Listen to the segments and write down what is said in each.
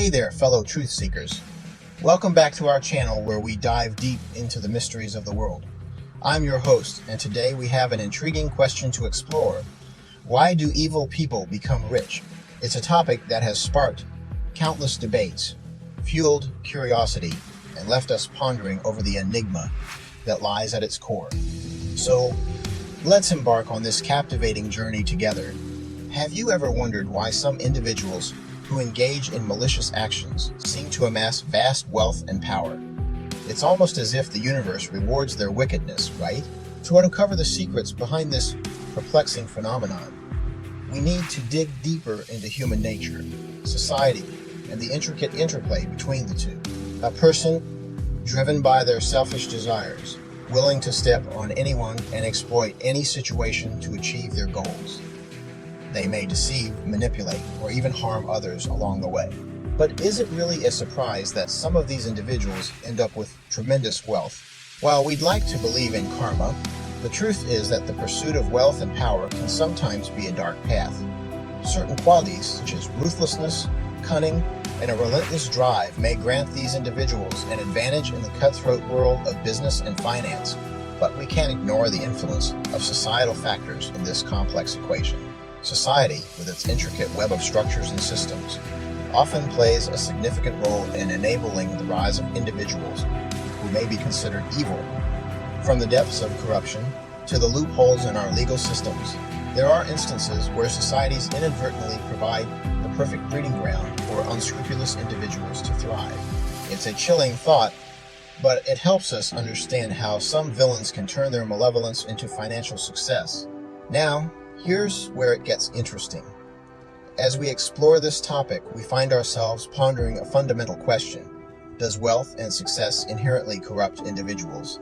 Hey there, fellow truth seekers. Welcome back to our channel where we dive deep into the mysteries of the world. I'm your host, and today we have an intriguing question to explore. Why do evil people become rich? It's a topic that has sparked countless debates, fueled curiosity, and left us pondering over the enigma that lies at its core. So, let's embark on this captivating journey together. Have you ever wondered why some individuals who engage in malicious actions seem to amass vast wealth and power? It's almost as if the universe rewards their wickedness, right? To uncover the secrets behind this perplexing phenomenon, we need to dig deeper into human nature, society, and the intricate interplay between the two. A person driven by their selfish desires, willing to step on anyone and exploit any situation to achieve their goals. They may deceive, manipulate, or even harm others along the way. But is it really a surprise that some of these individuals end up with tremendous wealth? While we'd like to believe in karma, the truth is that the pursuit of wealth and power can sometimes be a dark path. Certain qualities, such as ruthlessness, cunning, and a relentless drive may grant these individuals an advantage in the cutthroat world of business and finance, but we can't ignore the influence of societal factors in this complex equation. Society, with its intricate web of structures and systems, often plays a significant role in enabling the rise of individuals who may be considered evil. From the depths of corruption to the loopholes in our legal systems, there are instances where societies inadvertently provide the perfect breeding ground for unscrupulous individuals to thrive. It's a chilling thought, but it helps us understand how some villains can turn their malevolence into financial success. Now, here's where it gets interesting. As we explore this topic, we find ourselves pondering a fundamental question. Does wealth and success inherently corrupt individuals?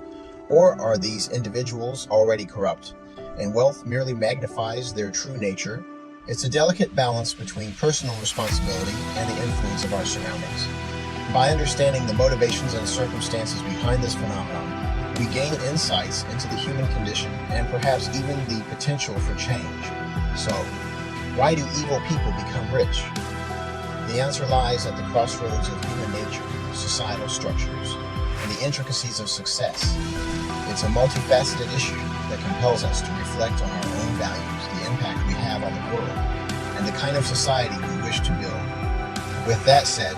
Or are these individuals already corrupt, and wealth merely magnifies their true nature? It's a delicate balance between personal responsibility and the influence of our surroundings. By understanding the motivations and circumstances behind this phenomenon, we gain insights into the human condition and perhaps even the potential for change. So, why do evil people become rich? The answer lies at the crossroads of human nature, societal structures, and the intricacies of success. It's a multifaceted issue that compels us to reflect on our own values, the impact we have on the world, and the kind of society we wish to build. With that said,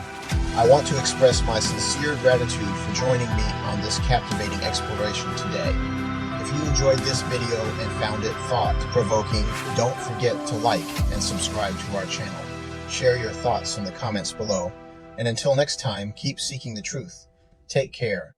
I want to express my sincere gratitude for joining me on this captivating exploration today. If you enjoyed this video and found it thought-provoking, don't forget to like and subscribe to our channel. Share your thoughts in the comments below. And until next time, keep seeking the truth. Take care.